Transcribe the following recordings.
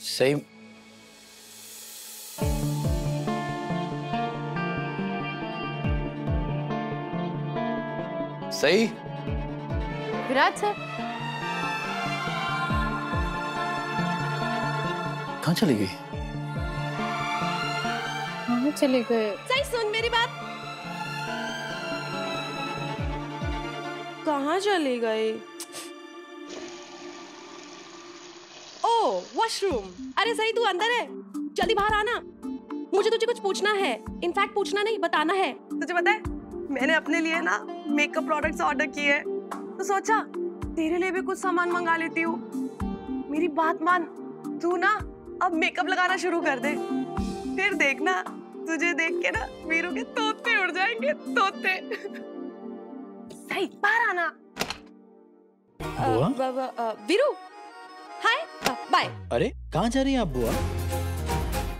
सही सही विराट सर कहाँ चली गई? कहाँ चले गए? सही सुन मेरी बात। कहाँ चली गई? ओ वॉशरूम। अरे सही तू अंदर है, जल्दी बाहर आना। मुझे तुझे कुछ पूछना है, इनफैक्ट पूछना नहीं बताना है। तुझे पता है मैंने अपने लिए ना मेकअप प्रोडक्ट्स ऑर्डर किए हैं, तो सोचा तेरे लिए भी कुछ सामान मंगा लेती हूँ। मेरी बात मान, तू ना अब मेकअप लगाना शुरू कर दे, फिर देखना तुझे देख के ना वीरू के तोते उड़ जाएंगे, तोते। सही बाहर आना। Veeru hi bye. अरे कहाँ जा रही है आप बुआ?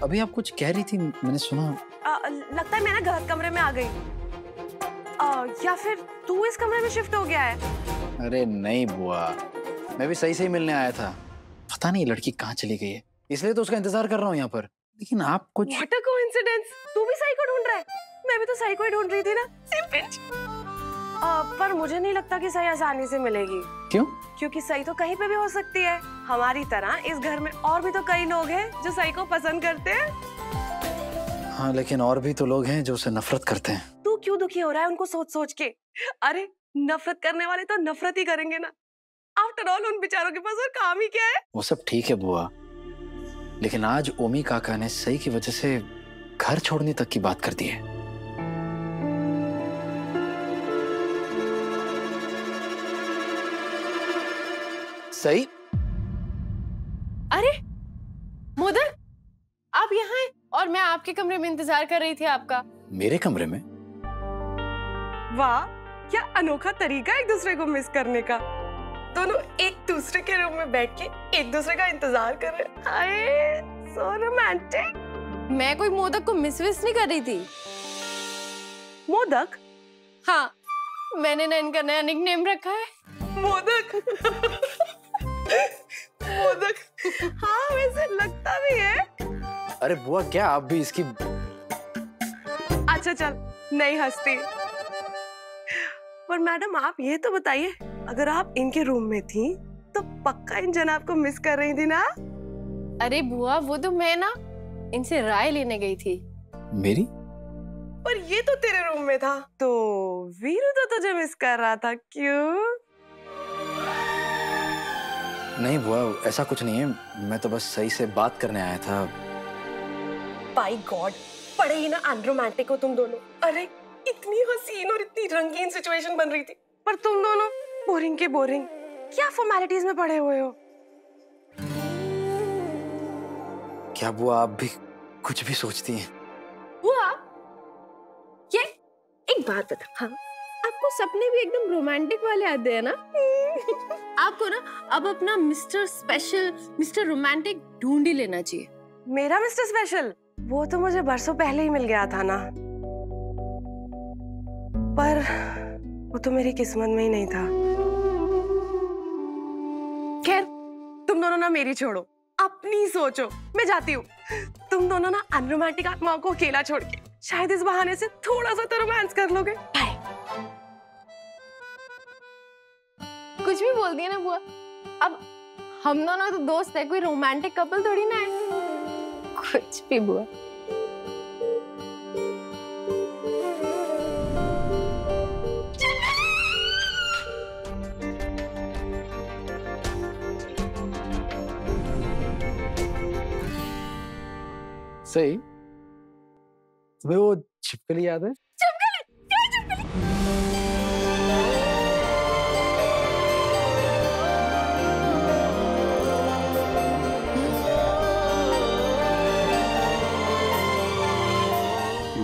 अभी आप कुछ कह रही थी, मैंने सुना। लगता है मैं ना गलत कमरे में आ गई, या फिर तू इस कमरे में शिफ्ट हो गया है। अरे नहीं बुआ, मैं भी सही से ही मिलने आया था। पता नहीं लड़की कहाँ चली गई है, इसलिए तो उसका इंतजार कर रहा हूँ यहाँ पर। लेकिन आप कुछ What a coincidence! तू भी सही को ढूंढ रहा है, मैं भी तो सही को ही ढूंढ रही थी ना। Same pinch. पर मुझे नहीं लगता कि सही आसानी से मिलेगी। क्यों? क्योंकि सही तो कहीं पे भी हो सकती है। हमारी तरह इस घर में और भी तो कई लोग हैं जो सही को पसंद करते हैं। हाँ लेकिन और भी तो लोग हैं जो उसे नफरत करते हैं। तू क्यों दुखी हो रहा है उनको सोच सोच के? अरे नफरत करने वाले तो नफरत ही करेंगे ना। आफ्टर ऑल उन बेचारों के पास और काम ही क्या है? वो सब ठीक है बुआ, लेकिन आज ओमी काका ने सही की वजह से घर छोड़ने तक की बात कर दी है। सही? अरे मोदक, आप यहाँ हैं और मैं आपके कमरे में इंतजार कर रही थी आपका। मेरे कमरे में? वाह, क्या अनोखा तरीका एक दूसरे को मिस करने का। दोनों एक दूसरे के रूम में बैठ के एक दूसरे का इंतजार कर रहे। हाय, सो रोमांटिक। मैं कोई मोदक को मिस विस नहीं कर रही थी। मोदक? हाँ, मैंने ना इनका नया निकनेम रखा है, मोदक। मोदक। हाँ वैसे लगता भी है। अरे बुआ क्या आप भी इसकी। अच्छा चल, नहीं हंसती। पर मैडम आप ये तो बताइए, अगर आप इनके रूम में थी तो पक्का इन जनाब को मिस कर रही थी ना? अरे बुआ वो तो मैं ना इनसे राय लेने गई थी। मेरी? पर ये तो तेरे रूम में था, तो वीरू तो तुझे मिस कर रहा था, क्यों? नहीं बुआ ऐसा कुछ नहीं है, मैं तो बस सही से बात करने आया था। बाय गॉड, बड़े ही ना अनरोमांटिक हो तुम दोनों। अरे इतनी हसीन और इतनी रंगीन सिचुएशन बन रही थी, पर तुम दोनों बोरिंग के बोरिंग क्या फॉर्मेलिटीज में पड़े हुए हो। क्या बुआ आप भी कुछ भी सोचती हैं? बुआ, ये एक बात बता, हाँ आपको सपने भी एकदम रोमांटिक वाले आते हैं ना? आपको ना अब अपना मिस्टर स्पेशल, मिस्टर रोमांटिक ढूंढ ही लेना चाहिए। मेरा मिस्टर स्पेशल? वो तो मुझे बरसों पहले ही मिल गया था ना, पर वो तो मेरी किस्मत में ही नहीं था। खैर तुम दोनों ना मेरी छोड़ो, अपनी सोचो, मैं जाती हूँ। तुम दोनों ना अनरोमांटिक आत्माओं को अकेला छोड़ के शायद इस बहाने से थोड़ा सा तो रोमांस कर लोगे। बाय। कुछ भी बोल दिया ना बुआ, अब हम दोनों तो दोस्त है, कोई रोमांटिक कपल थोड़ी ना है। कुछ भी बुआ। सही? तुम्हें वो छिपकली याद है? छिपकली? क्या छिपकली?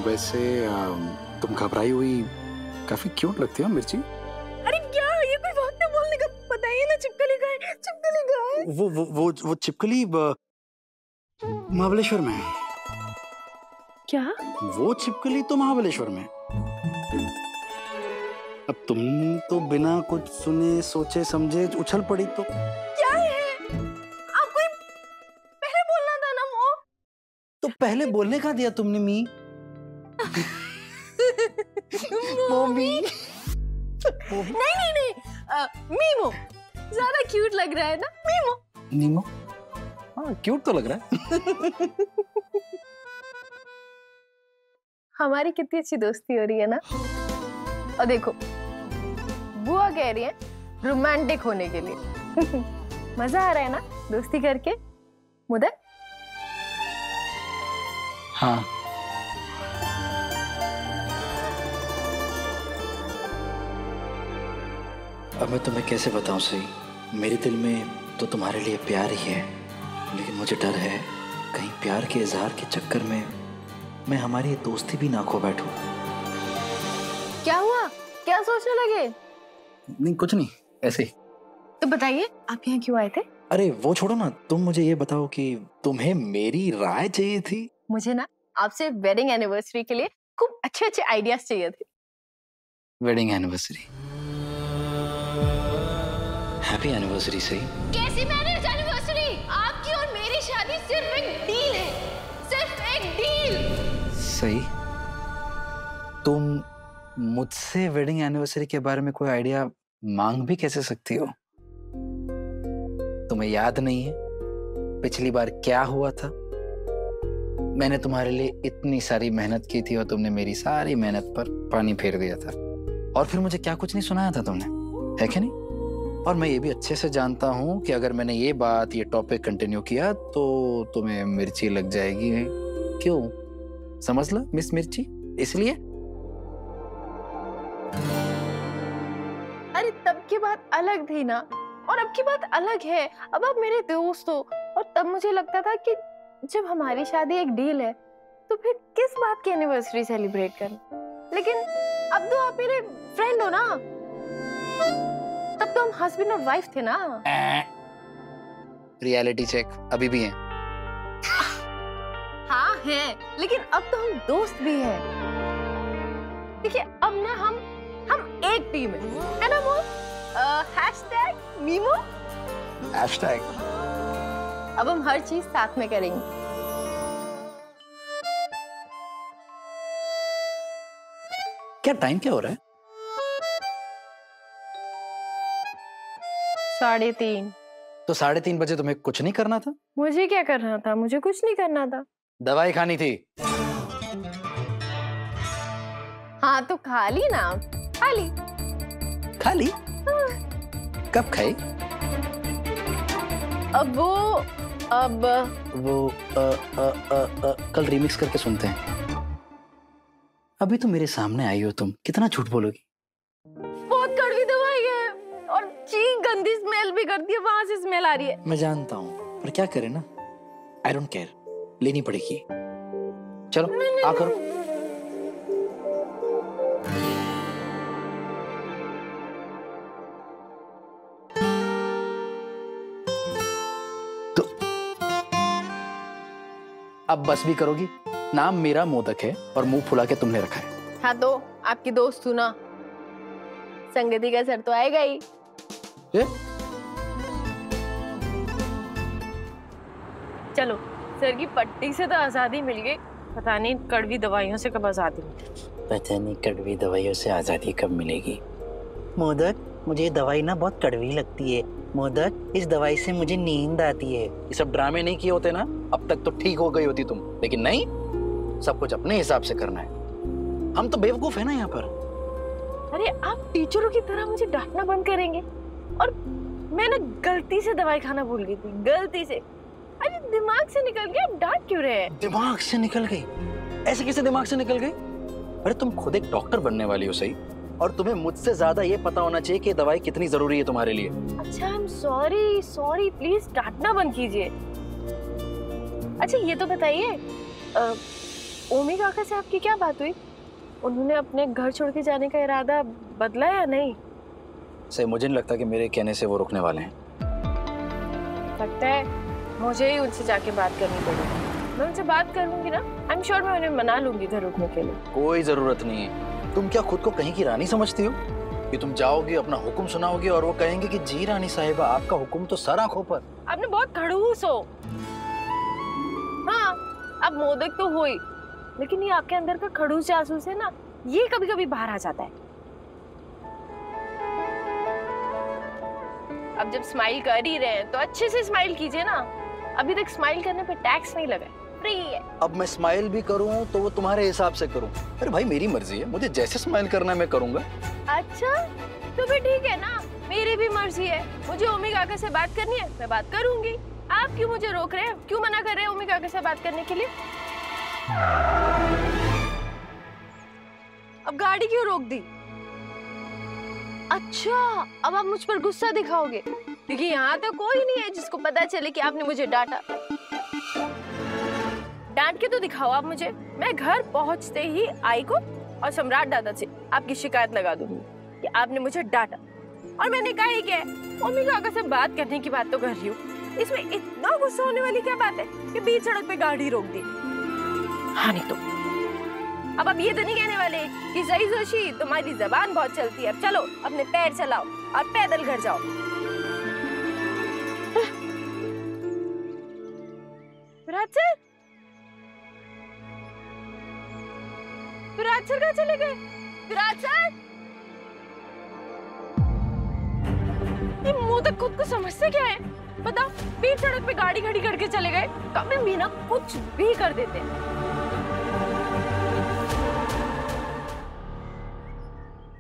वैसे तुम घबराई हुई काफी क्यूट लगती हो मिर्ची। अरे क्या ये कोई वक्त है बोलने का? बताइए ना, छिपकली कहाँ है? छिपकली कहाँ है? वो छिपकली महाबलेश्वर में है। क्या? वो छिपकली तो महाबलेश्वर में। अब तुम तो बिना कुछ सुने सोचे समझे उछल पड़ी तो। क्या है? आप कोई पहले तो पहले बोलने का दिया तुमने मी? मम्मी। नहीं नहीं नहीं, मीमो ज्यादा क्यूट लग रहा है ना, मीमो। नीमो? हाँ क्यूट तो लग रहा है। हमारी कितनी अच्छी दोस्ती हो रही है ना। और देखो बुआ कह रही है रोमांटिक होने के लिए। मजा आ रहा है ना दोस्ती करके मुदर? हाँ। अब मैं तुम्हें कैसे बताऊं सही, मेरे दिल में तो तुम्हारे लिए प्यार ही है, लेकिन मुझे डर है कहीं प्यार के इजहार के चक्कर में मैं हमारी दोस्ती भी ना खो बैठूं। क्या हुआ, क्या सोचने लगे? नहीं कुछ नहीं, ऐसे ही। तो बताइए आप यहाँ क्यों आए थे? अरे वो छोड़ो ना, तुम मुझे ये बताओ कि तुम्हें मेरी राय चाहिए थी। मुझे ना आपसे वेडिंग एनिवर्सरी के लिए खूब अच्छे अच्छे आइडियाज चाहिए थे। Wedding anniversary? हैप्पी एनिवर्सरी सही। कैसी मैरिज एनिवर्सरी? आपकी और मेरी शादी सिर्फ एक डील है, सिर्फ एक डील। सही। तुम मुझसे वेडिंग एनिवर्सरी के बारे में कोई आइडिया मांग भी कैसे सकती हो? तुम्हें याद नहीं है पिछली बार क्या हुआ था? मैंने तुम्हारे लिए इतनी सारी मेहनत की थी और तुमने मेरी सारी मेहनत पर पानी फेर दिया था, और फिर मुझे क्या कुछ नहीं सुनाया था तुमने, है कि नहीं? और मैं ये भी अच्छे से जानता हूं कि अगर मैंने ये टॉपिक कंटिन्यू किया तो तुम्हें मिर्ची लग जाएगी। क्यों, समझ लो मिस मिर्ची, इसलिए। अरे तब की बात अलग थी ना, और अब की बात अलग है। अब आप मेरे दोस्त हो, और तब मुझे लगता था कि जब हमारी शादी एक डील है तो फिर किस बात की एनिवर्सरी सेलिब्रेट करना। लेकिन अब तो आप मेरे फ्रेंड हो ना, तब तो हम हस्बैंड और वाइफ थे ना। रियलिटी चेक अभी भी है। हाँ है, लेकिन अब तो हम दोस्त भी हैं। देखिए अब ना हम एक टीम है ना वो? Hashtag memo. हैशटैग। अब हम हर चीज साथ में करेंगे। क्या टाइम क्या हो रहा है? 3:30। तो 3:30 बजे तुम्हें कुछ नहीं करना था? मुझे क्या करना था? मुझे कुछ नहीं करना था। दवाई खानी थी। हाँ तो खा ली ना, खा ली। खा ली? कब खाई? अब वो कल रिमिक्स करके सुनते हैं। अभी तो मेरे सामने आई हो तुम, कितना झूठ बोलोगी? बहुत कड़वी दवाई है और चीख गंदी स्मेल भी करती है, वहां से स्मेल आ रही है। मैं जानता हूँ, पर क्या करें ना, आई डोंट केयर, लेनी पड़ेगी। चलो आ करो। अब बस भी करोगी? नाम मेरा मोदक है और मुंह फुला के तुमने रखा है। हाँ तो आपकी दोस्त हूँ ना, संगति का सर तो आएगा ही। चलो सर की पट्टी से तो आजादी मिल गई, पता नहीं कड़वी दवाइयों से कब आजादी मिलेगी। पता नहीं कड़वी दवाइयों से आजादी कब मिलेगी। मोदक, मुझे ये दवाई ना बहुत कड़वी लगती है। मोदक, इस दवाई से मुझे नींद आती है। ये सब ड्रामे नहीं किए होते ना, अब तक तो ठीक हो गई होती तुम, लेकिन नहीं, सब कुछ अपने हिसाब से करना है। हम तो बेवकूफ है ना यहाँ पर। अरे आप टीचरों की तरह मुझे डांटना बंद करेंगे? और मैं ना गलती से दवाई खाना भूल गई थी, गलती से। अरे दिमाग से निकल गया, आप डांट क्यों रहे हैं? दिमाग से निकल गई? ऐसे कैसे दिमाग से निकल गई? अरे तुम खुद एक डॉक्टर बनने वाली हो सही, और तुम्हें मुझसे ज्यादा ये पता होना चाहिए कि दवाई कितनी जरूरी है तुम्हारे लिए। अच्छा आई एम सॉरी, प्लीज डांटना बंद कीजिए। अच्छा ये तो बताइए, ओमी काका से आपकी क्या बात हुई? उन्होंने अपने घर छोड़ के जाने का इरादा बदला या नहीं? सही मुझे नहीं लगता कि मेरे कहने से वो रुकने वाले हैं। लगता है मुझे ही उनसे जाके बात करनी पड़ेगी। मैं उनसे बात कर लूंगी ना, आई एम श्योर मैं उन्हें मना लूंगी इधर रुकने के लिए। कोई जरूरत नहीं है। तुम क्या खुद को कहीं की रानी समझती हो कि तुम जाओगी अपना हुक्म सुनाओगी और वो कहेंगे कि जी रानी साहिबा आपका हुक्म तो सर आंखों पर। आपने बहुत खड़ूस हो। हाँ अब मोदक तो हो ही, लेकिन ये आपके अंदर का खड़ूस जासूस है ना, ये कभी कभी बाहर आ जाता है। अब जब स्माइल कर ही रहे हैं तो अच्छे से स्माइल कीजिए ना। अभी तक स्माइल करने पे टैक्स नहीं लगा, फ्री है। अब मैं स्माइल भी करूं तो वो तुम्हारे हिसाब से करूं। अरे भाई मेरी मर्जी है, मुझे जैसे स्माइल करना है मैं करूंगा। अच्छा तो फिर ठीक है ना, मेरी भी मर्जी है। मुझे ओमी काका से बात करनी है, मैं बात करूंगी। आप क्यों मुझे रोक रहे हैं, क्यों मना कर रहे हैं ओमी काका से बात करने के लिए? अब गाड़ी क्यों रोक दी? अच्छा अब आप मुझ पर गुस्सा दिखाओगे, क्योंकि यहाँ तो कोई नहीं है जिसको पता चले कि आपने मुझे डांटा। डांट के तो दिखाओ आप मुझे। मैं घर पहुंचते ही आई को और सम्राट दादा से आपकी शिकायत लगा दूंगी कि आपने मुझे डांटा। और मैंने कहा ही क्या है, ओमी काका से बात करने की बात तो कर रही हूँ। इसमें इतना गुस्सा होने वाली क्या बात है कि बीच सड़क पे गाड़ी रोक दी? हाँ नहीं तो अब आप ये तो नहीं कहने वाले कि सही जोशी तुम्हारी जबान बहुत चलती है, अब चलो अपने पैर चलाओ और पैदल घर जाओ। विराट सर, विराट सर कहाँ चले गए? विराट सर, ये मोदक खुद को समझते क्या है? बताओ, बीच सड़क पे गाड़ी खड़ी करके चले गए। कभी भी ना कुछ भी कर देते।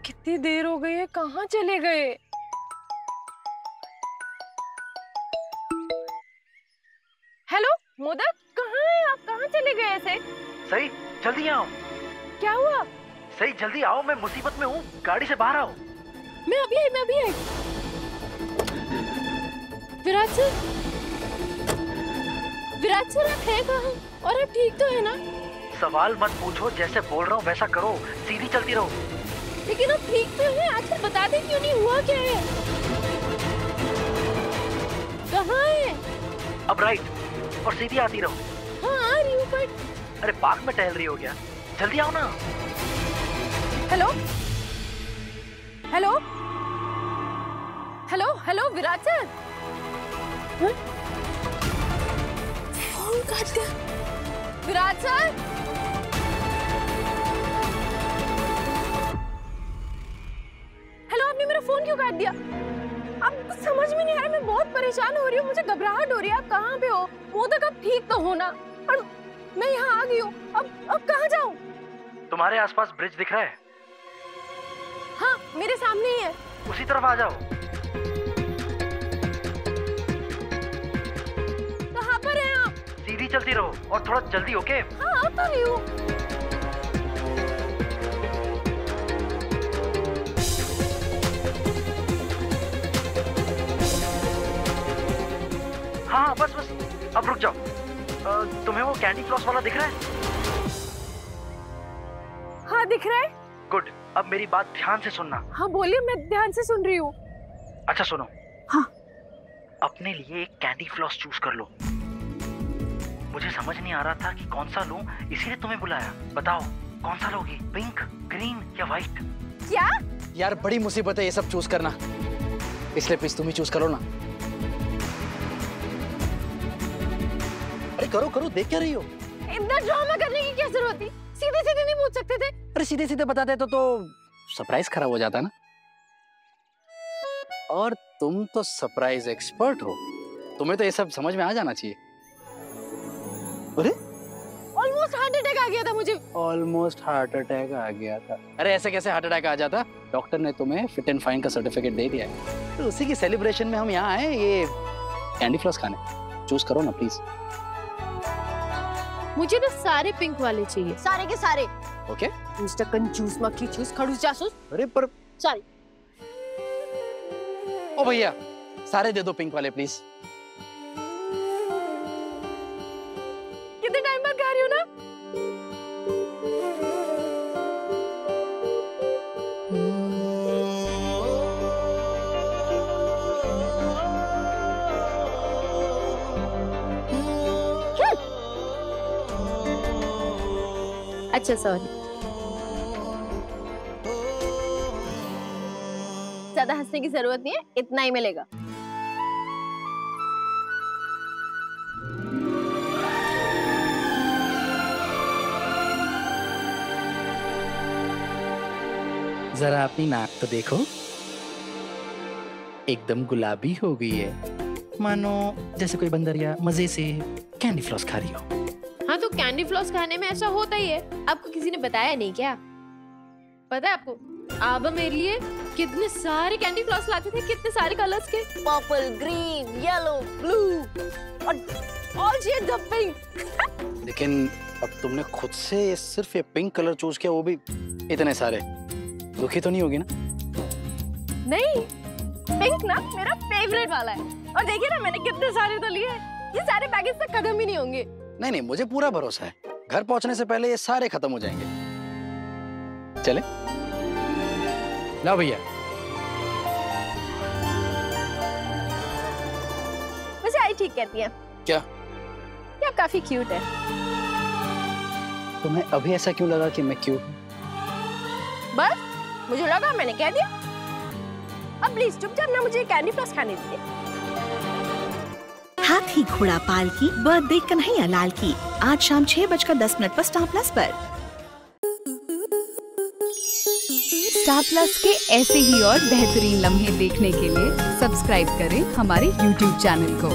कितनी देर हो गई है, कहाँ चले गए? हेलो मोदक, कहाँ हैं आप? कहाँ चले गए ऐसे? सही जल्दी आओ। क्या हुआ? सही जल्दी आओ, मैं मुसीबत में हूँ, गाड़ी से बाहर आओ। मैं अभी आई। विराट सर आप हैं कहाँ? और आप ठीक तो है ना? सवाल मत पूछो, जैसे बोल रहा हूँ वैसा करो, सीधी चलती रहो। लेकिन आप ठीक तो हैं, आखिर बता दें क्यों नहीं, हुआ क्या है? कहाँ है? अब राइट और सीधी आती रहो। हाँ आ रही हूँ बट। अरे पार्क में टहल रही हो क्या? जल्दी आओ ना। Hello hello hello hello Virat sir, phone काट दिया। विराट सर, हेलो आपने मेरा फोन क्यों काट दिया? अब समझ में नहीं आ रहा, मैं बहुत परेशान हो रही हूँ, मुझे घबराहट हो रही है। आप कहाँ पे हो? वो तक अब ठीक तो हो ना? और मैं यहाँ आ गई हूँ, अब कहाँ जाऊँ? तुम्हारे आसपास ब्रिज दिख रहा है? हाँ मेरे सामने ही है। उसी तरफ आ जाओ। कहाँ पर हैं आप? सीधी चलती रहो और थोड़ा जल्दी, ओके? हाँ आ तो रही हूँ। हाँ बस अब रुक जाओ। तुम्हें वो कैंडी फ्लॉस वाला दिख रहा है? हाँ दिख रहा है। गुड, अब मेरी बात ध्यान से सुनना। हाँ बोलिए, मैं ध्यान से सुन रही हूँ। अच्छा सुनो। हाँ। अपने लिए एक कैंडी फ्लॉस चूज कर लो। मुझे समझ नहीं आ रहा था कि कौन सा लूं, इसीलिए तुम्हें बुलाया। बताओ कौन सा लोगी, पिंक, ग्रीन या व्हाइट? क्या? यार बड़ी मुसीबत है ये सब चूज करना, इसलिए प्लीज तुम ही चूज करो ना। अरे करो करो, देख क्या रही हो? इतना ड्रामा करने की क्या जरूरत थी? सीधे सीधे नहीं पूछ सकते थे? अरे सीधे सीधे बताते तो सरप्राइज खराब हो जाता ना। और तुम तो सरप्राइज एक्सपर्ट हो, तुम्हें तो ये सब समझ में आ जाना चाहिए। अरे ऑलमोस्ट हार्ट अटैक आ गया था मुझे। ऑलमोस्ट हार्ट अटैक आ गया था? अरे ऐसे कैसे हार्ट अटैक आ जाता? डॉक्टर ने तुम्हें फिट एंड फाइन का सर्टिफिकेट दे दिया है, तो उसी की सेलिब्रेशन में हम यहाँ आए ये कैंडी फ्लॉस खाने। चूज करो ना प्लीज। मुझे तो सारे पिंक वाले चाहिए, सारे के सारे। ओके मिस्टर कंजूस, मक्खी चूस, खड़ूस जासूस। अरे पर सॉरी। ओ भैया सारे दे दो पिंक वाले प्लीज। कितने टाइम बाद खा रही हो ना? अच्छा सॉरी। ज्यादा हंसने की जरूरत नहीं है, इतना ही मिलेगा। जरा अपनी नाक तो देखो, एकदम गुलाबी हो गई है, मानो जैसे कोई बंदरिया मजे से कैंडी फ्लॉस खा रही हो। हाँ तो कैंडी फ्लॉस खाने में ऐसा होता ही है, आपको किसी ने बताया नहीं क्या? पता है आपको, आबा मेरे लिए कितने सारे कैंडी फ्लॉस लाते थे, कितने सारे कलर्स के, पर्पल, ग्रीन, येलो, ब्लू और ऑल शेड्स ऑफ पिंक। लेकिन अब तुमने खुद से सिर्फ ये पिंक कलर चूज किया, वो भी इतने सारे, दुखी तो नहीं होगी ना? नहीं, पिंक ना मेरा फेवरेट वाला है। और देखिए ना मैंने कितने सारे तो लिए, ये सारे पैकेज तक खत्म ही नहीं होंगे। नहीं, मुझे पूरा भरोसा है, घर पहुंचने से पहले ये सारे खत्म हो जाएंगे। चले? लाओ भैया। वैसे आई ठीक कहती है। क्या? कि आप काफी क्यूट है। तुम्हें अभी ऐसा क्यों लगा कि मैं क्यूट हूँ? बस मुझे लगा, मैंने कह दिया। अब प्लीज चुपचाप ना मुझे कैंडी फ्लॉस खाने दीजिए। हाथी घोड़ा पाल की बर्थडे कन्हैया लाल की आज शाम 6:10 पर स्टार प्लस पर। स्टार प्लस के ऐसे ही और बेहतरीन लम्हे देखने के लिए सब्सक्राइब करें हमारे YouTube चैनल को।